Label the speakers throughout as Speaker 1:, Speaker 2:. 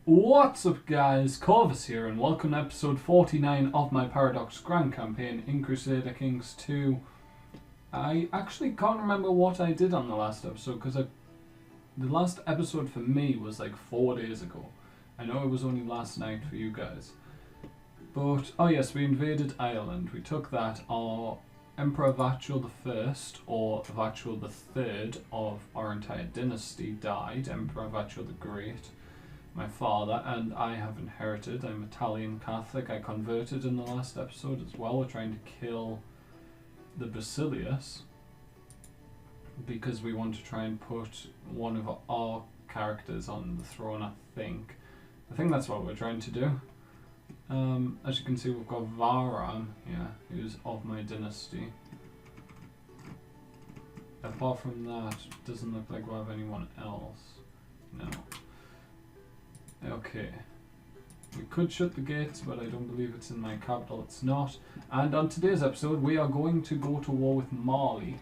Speaker 1: What's up guys, Corvus here and welcome to episode 49 of my Paradox Grand Campaign in Crusader Kings 2. I actually can't remember what I did on the last episode because the last episode for me was like 4 days ago. I know it was only last night for you guys. But, oh yes, we invaded Ireland. We took that. Our Emperor Vachuo I, or Vachuo III of our entire dynasty died, Emperor Vachuo the Great. My father and I have inherited. I'm Italian Catholic. I converted in the last episode as well. We're trying to kill the Basilius because we want to try and put one of our characters on the throne, I think. I think that's what we're trying to do. As you can see, we've got Varam here, who's of my dynasty. Apart from that, it doesn't look like we have anyone else. No. Okay. We could shut the gates, but I don't believe it's in my capital. It's not. And on today's episode, we are going to go to war with Mali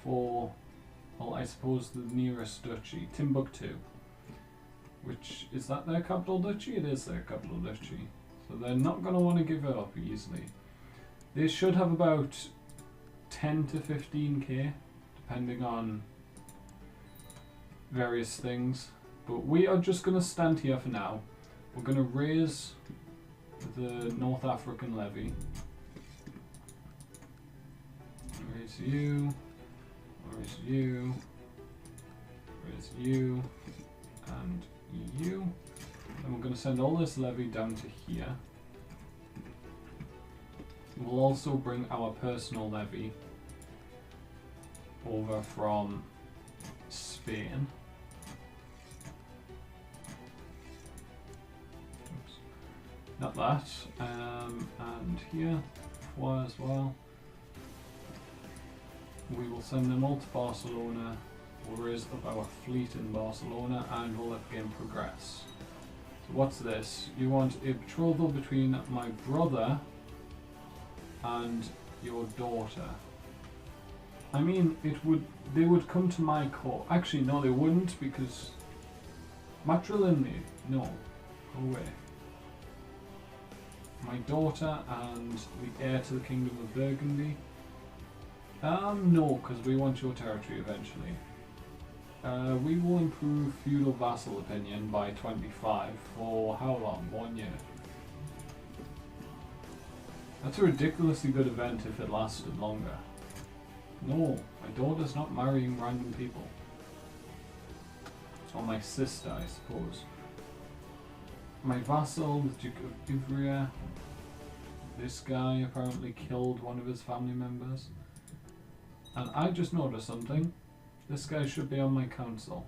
Speaker 1: for, well, I suppose the nearest duchy, Timbuktu. Which, is that their capital duchy? It is their capital duchy. So they're not going to want to give it up easily. They should have about 10 to 15k, depending on various things. But we are just going to stand here for now. We're going to raise the North African levy. Raise you. Raise you. Raise you. And you. And we're going to send all this levy down to here. We'll also bring our personal levy over from Spain. Not that, and here, Foy as well. We will send them all to Barcelona. We'll raise up our fleet in Barcelona and we'll let the game progress. So what's this? You want a betrothal between my brother and your daughter. I mean, they would come to my court. Actually, no, they wouldn't because matrilineal. No, go away. My daughter and the heir to the Kingdom of Burgundy. No, because we want your territory eventually. We will improve feudal vassal opinion by 25 for how long? 1 year. That's a ridiculously good event if it lasted longer. No, my daughter's not marrying random people. Or my sister, I suppose. My vassal, the Duke of Ivrea. This guy apparently killed one of his family members. And I just noticed something. This guy should be on my council.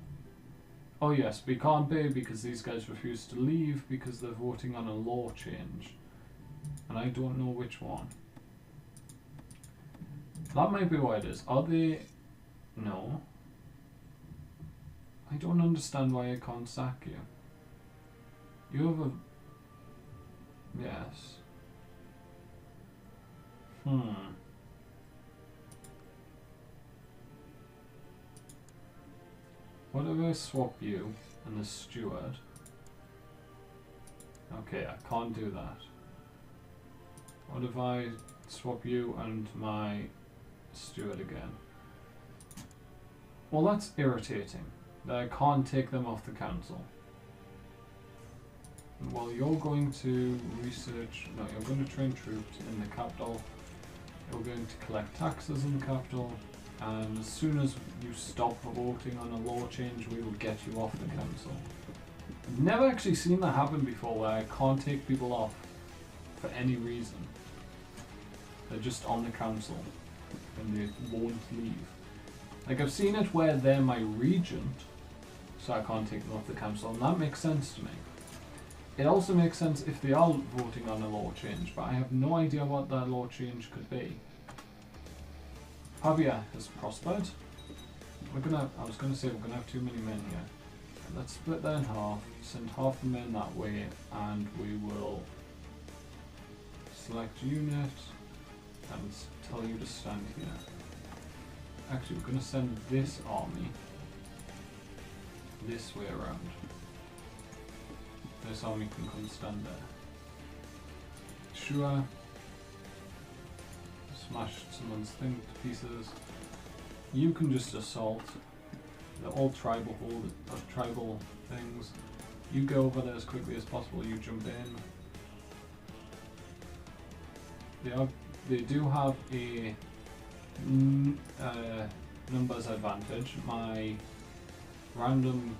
Speaker 1: Oh yes, we can't pay because these guys refuse to leave because they're voting on a law change. And I don't know which one. That might be why it is. Are they... No. I don't understand why I can't sack you. You have a... Yes. What if I swap you and the steward? Okay, I can't do that. What if I swap you and my steward again? Well, that's irritating. That I can't take them off the council. Well, you're going to research... No, you're going to train troops in the capital. You're going to collect taxes in the capital. And as soon as you stop voting on a law change, we will get you off the council. I've never actually seen that happen before, where I can't take people off for any reason. They're just on the council and they won't leave. Like, I've seen it where they're my regent, so I can't take them off the council, and that makes sense to me. It also makes sense if they are voting on a law change, but I have no idea what that law change could be. Pavia has prospered. I was gonna say we're gonna have too many men here. Let's split that in half, send half the men that way, and we will select unit and tell you to stand here. Actually, we're gonna send this army this way around. This army can come stand there. Sure. Smash someone's thing to pieces. You can just assault. They're all tribal tribal things. You go over there as quickly as possible. You jump in. They do have a numbers advantage. My random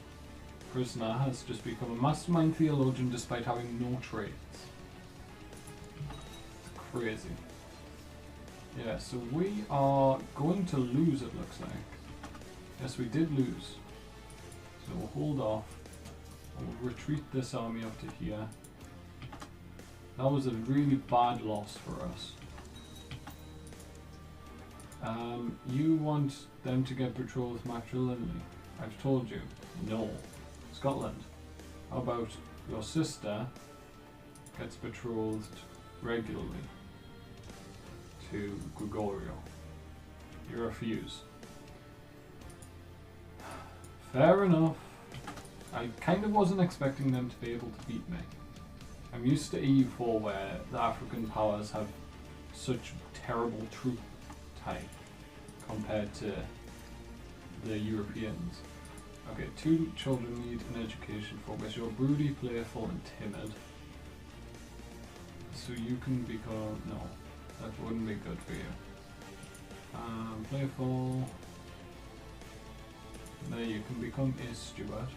Speaker 1: prisoner has just become a mastermind theologian despite having no traits. It's crazy. Yeah, so we are going to lose, it looks like. Yes, we did lose. So we'll hold off. We'll retreat this army up to here. That was a really bad loss for us. You want them to get betrothed matrilineally. I've told you. No. Scotland. How about your sister gets betrothed regularly to Gregorio? You refuse. Fair enough. I kind of wasn't expecting them to be able to beat me. I'm used to EU4 where the African powers have such terrible troop type compared to the Europeans. Okay, 2 children need an education focus. You're broody, playful, and timid. So you can become... no, that wouldn't be good for you. Playful... there you can become a steward.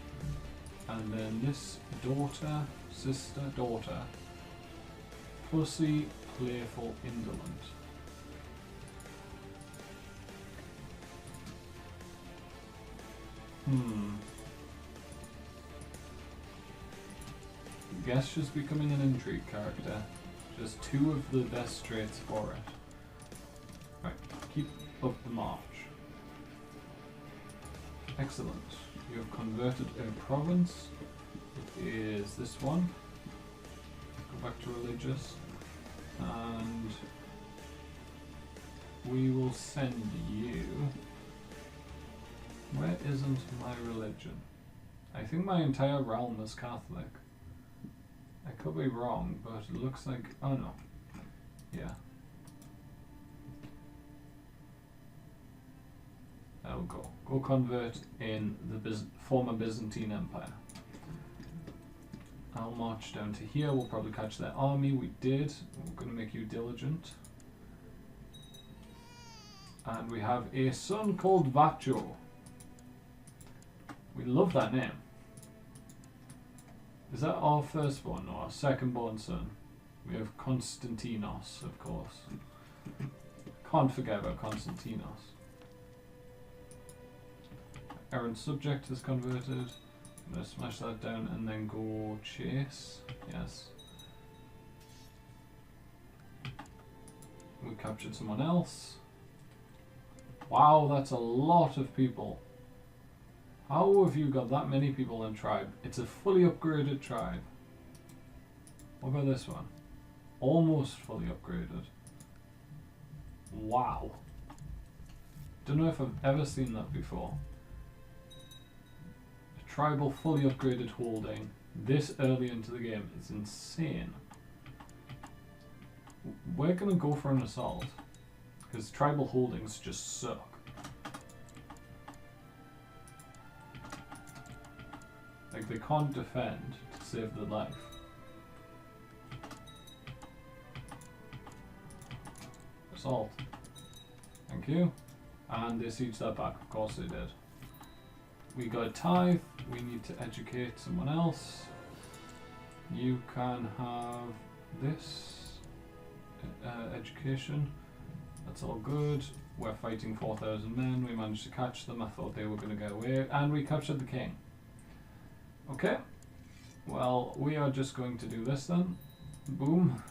Speaker 1: And then this daughter, sister, daughter. Pussy, playful, indolent. I guess she's becoming an intrigue character. Just 2 of the best traits for it. Right, keep up the march. Excellent. You have converted a province. It is this one. Go back to religious. And we will send you... where isn't my religion? I think my entire realm is Catholic. I could be wrong, but it looks like... oh no. Yeah. There we go. Go convert in the former Byzantine Empire. I'll march down to here. We'll probably catch their army. We did. We're going to make you diligent. And we have a son called Vacho. We love that name. Is that our firstborn or our second-born son? We have Constantinos, of course. Can't forget about Constantinos. Errant subject is converted. I'm going to smash that down and then go chase. Yes. We captured someone else. Wow, that's a lot of people. How have you got that many people in tribe? It's a fully upgraded tribe. What about this one? Almost fully upgraded. Wow. Don't know if I've ever seen that before. A tribal fully upgraded holding this early into the game is insane. We're gonna go for an assault because tribal holdings just suck. Like, they can't defend to save their life. Assault. Thank you. And they sieged that back. Of course they did. We got a tithe. We need to educate someone else. You can have this education. That's all good. We're fighting 4,000 men. We managed to catch them. I thought they were going to get away. And we captured the king. Okay, well, we are just going to do this then. Boom.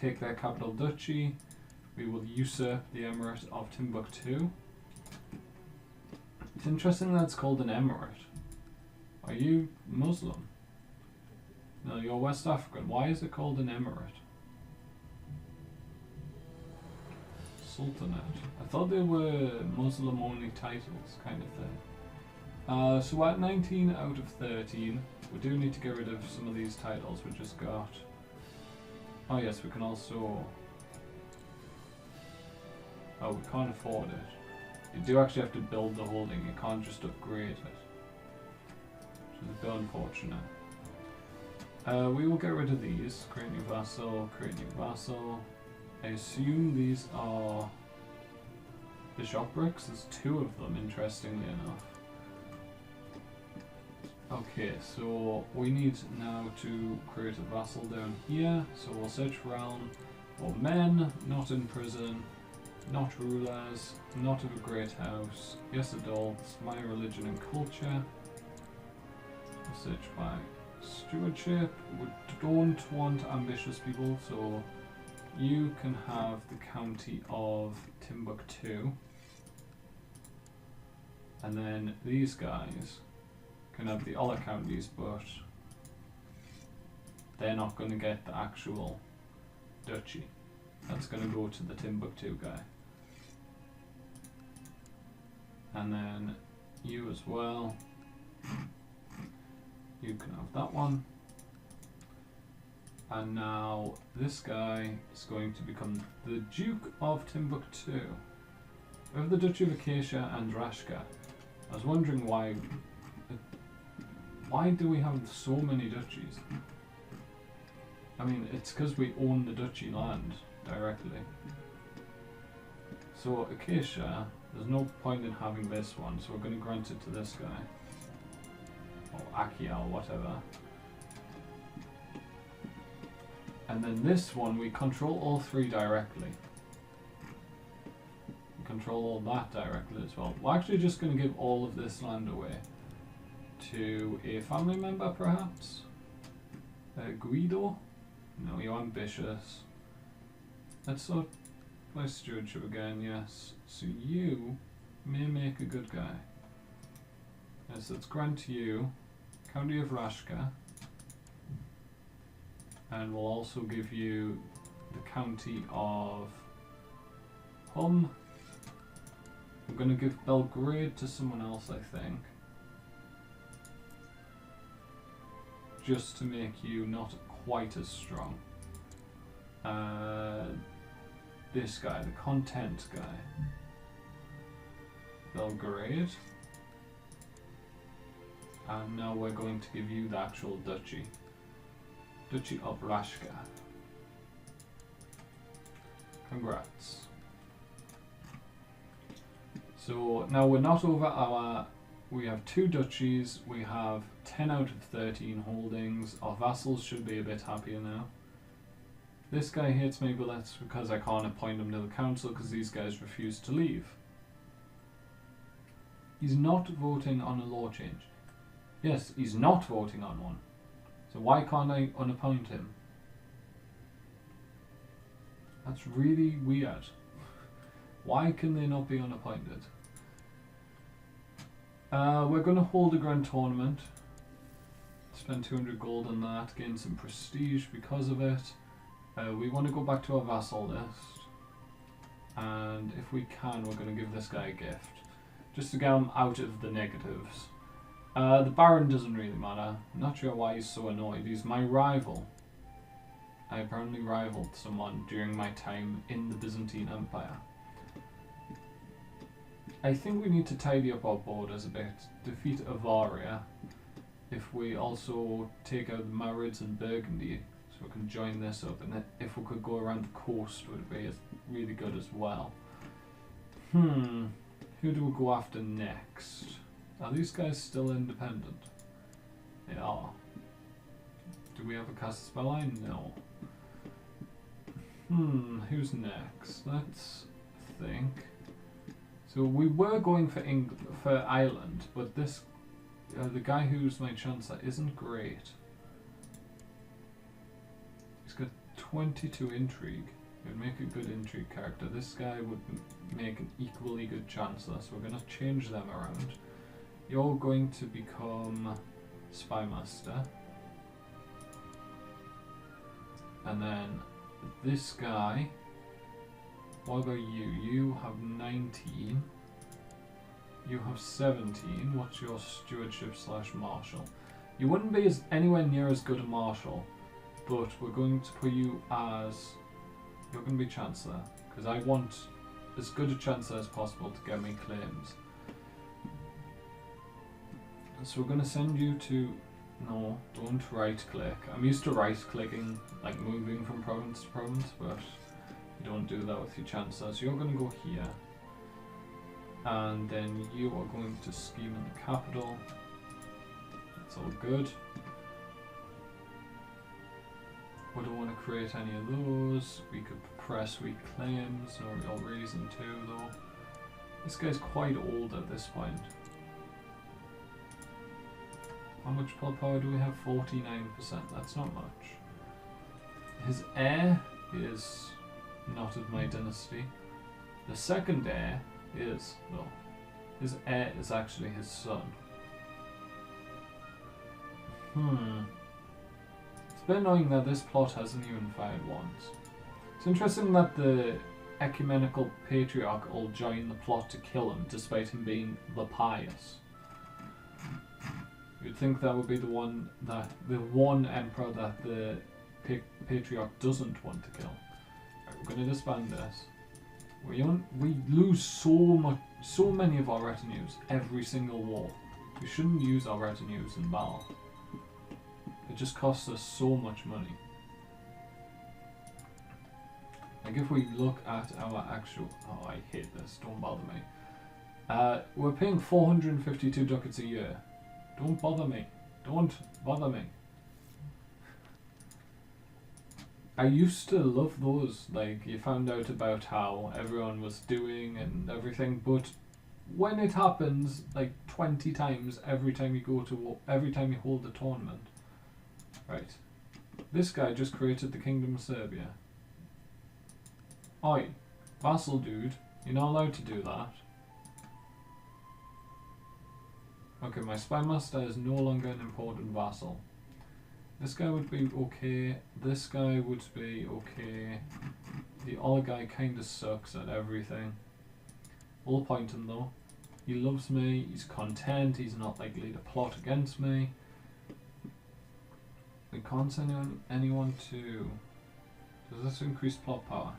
Speaker 1: Take their capital duchy. We will usurp the emirate of Timbuktu. It's interesting that it's called an emirate. Are you Muslim? No, you're West African. Why is it called an emirate? Sultanate. I thought they were Muslim-only titles, kind of thing. So we're at 19 out of 13. We do need to get rid of some of these titles we just got. Oh yes, we can also... Oh, we can't afford it. You do actually have to build the holding, you can't just upgrade it. Which is a bit unfortunate. We will get rid of these. Create new vassal, create new vassal. I assume these are bishoprics. There's 2 of them, interestingly enough. Okay, so we need now to create a vassal down here. So we'll search realm for men, not in prison, not rulers, not of a great house, yes adults, my religion and culture. We'll search by stewardship. We don't want ambitious people, so you can have the county of Timbuktu. And then these guys can have the other counties, but they're not going to get the actual duchy. That's going to go to the Timbuktu guy. And then you as well. You can have that one. And now this guy is going to become the Duke of Timbuktu. We have the Duchy of Acacia and Rashka. I was wondering why do we have so many duchies? I mean, it's because we own the duchy land directly. So Acacia, there's no point in having this one, so we're going to grant it to this guy. Or Akia or whatever. And then this one, we control all 3 directly. We control all that directly as well. We're actually just going to give all of this land away to a family member, perhaps? Guido? No, you're ambitious. Let's sort my stewardship again, yes. So you may make a good guy. Yes, let's grant you County of Rashka. And we'll also give you the County of Hum. We're going to give Belgrade to someone else, I think. Just to make you not quite as strong. This guy, the content guy. Belgrade. And now we're going to give you the actual duchy. Duchy of Rashka. Congrats. So now we're not over our... We have 2 duchies, we have 10 out of 13 holdings. Our vassals should be a bit happier now. This guy hates me, but that's because I can't appoint him to the council because these guys refuse to leave. He's not voting on a law change. Yes, he's not voting on one. So why can't I unappoint him? That's really weird. Why can they not be unappointed? We're going to hold a grand tournament. Spend 200 gold on that, gain some prestige because of it. We want to go back to our vassal list. And if we can, we're going to give this guy a gift. Just to get him out of the negatives. The Baron doesn't really matter. I'm not sure why he's so annoyed. He's my rival. I apparently rivaled someone during my time in the Byzantine Empire. I think we need to tidy up our borders a bit. Defeat Avaria. If we also take out the Marids and Burgundy, so we can join this up, and if we could go around the coast would be really good as well. Who do we go after next? Are these guys still independent? They are. Do we have a cast spell line? No. Who's next? Let's think. So we were going for Ireland, but this the guy who's my chancellor isn't great. He's got 22 intrigue. He would make a good intrigue character. This guy would make an equally good chancellor, so we're going to change them around. You're going to become Spymaster. And then this guy, what about you? You have 19. You have 17. What's your stewardship / marshal? You wouldn't be anywhere near as good a marshal, but we're going to put you as... You're going to be chancellor, because I want as good a chancellor as possible to get me claims. So we're going to send you to... No, don't right-click. I'm used to right-clicking, like moving from province to province, but you don't do that with your chancellor. So you're going to go here. And then you are going to scheme in the capital. That's all good. We don't want to create any of those. We could press weak claims, no real reason to though. This guy's quite old at this point. How much plot power do we have? 49%. That's not much. His heir is not of my dynasty. The second heir is, though. His heir is actually his son. It's a bit annoying that this plot hasn't even fired once. It's interesting that the ecumenical patriarch will join the plot to kill him, despite him being the pious. You'd think that would be the one emperor that the patriarch doesn't want to kill. Right, we're going to disband this. We lose so many of our retinues every single war. We shouldn't use our retinues in battle. It just costs us so much money. Like if we look at our actual... Oh, I hate this. Don't bother me. We're paying 452 ducats a year. Don't bother me. Don't bother me. I used to love those. Like, you found out about how everyone was doing and everything, but when it happens, like 20 times every time you go to every time you hold a tournament. Right. This guy just created the Kingdom of Serbia. Oi, vassal dude, you're not allowed to do that. Okay, my spy master is no longer an important vassal. This guy would be okay. This guy would be okay. The other guy kind of sucks at everything. We'll point him though. He loves me. He's content. He's not likely to plot against me. We can't send anyone to... Does this increase plot power?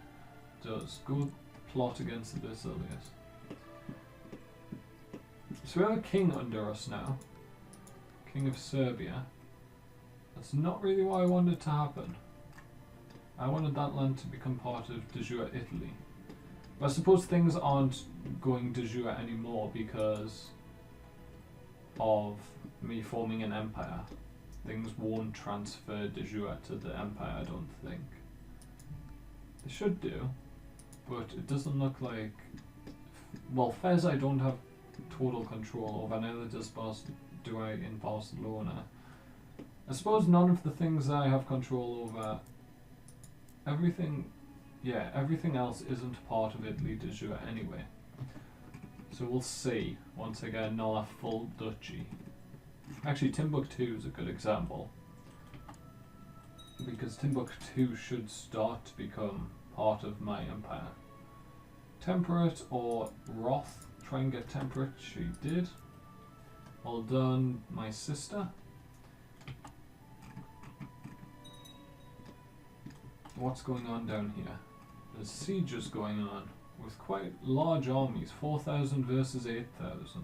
Speaker 1: It does. Go plot against the Basilius. So we have a king under us now. King of Serbia. That's not really what I wanted to happen. I wanted that land to become part of de jure Italy. But I suppose things aren't going de jure anymore because of me forming an empire. Things won't transfer de jure to the empire, I don't think. They should do, but it doesn't look like... Well, Fez I don't have total control over, neither do I in Barcelona. I suppose none of the things I have control over, everything else isn't part of Italy de jure anyway. So we'll see once I get another full duchy. Actually, Timbuktu is a good example, because Timbuktu should start to become part of my empire. Temperate or Wrath? Try and get temperate. She did. Well done, my sister. What's going on down here? There's sieges going on with quite large armies, 4,000 versus 8,000.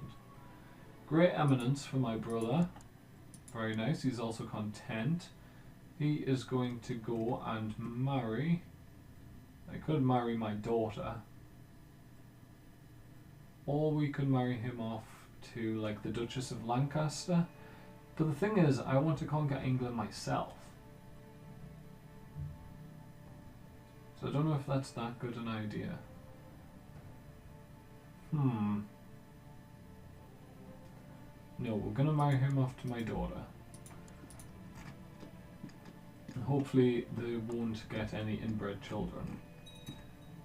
Speaker 1: Great eminence for my brother. Very nice. He's also content. He is going to go and marry. I could marry my daughter. Or we could marry him off to like the Duchess of Lancaster. But the thing is, I want to conquer England myself. So I don't know if that's that good an idea. No, we're gonna marry him off to my daughter. Hopefully they won't get any inbred children.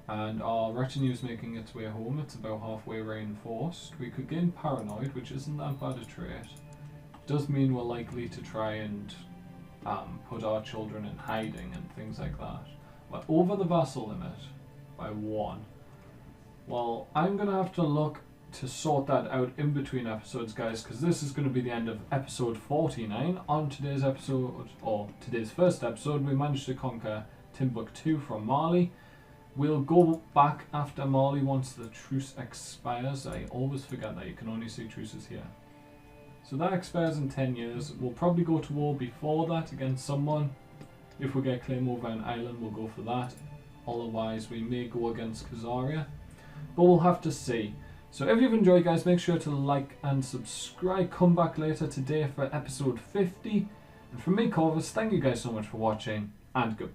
Speaker 1: And our retinue is making its way home. It's about halfway reinforced. We could gain paranoid, which isn't that bad a trait. It does mean we're likely to try and put our children in hiding and things like that. We're over the vassal limit by 1. Well, I'm going to have to look to sort that out in between episodes, guys, because this is going to be the end of episode 49. On today's episode, or today's first episode, we managed to conquer Timbuktu from Mali. We'll go back after Mali once the truce expires. I always forget that you can only see truces here. So that expires in 10 years. We'll probably go to war before that against someone. If we get claim over an island, we'll go for that. Otherwise, we may go against Khazaria. But we'll have to see. So if you've enjoyed, guys, make sure to like and subscribe. Come back later today for episode 50. And from me, Corvus, thank you guys so much for watching, and goodbye.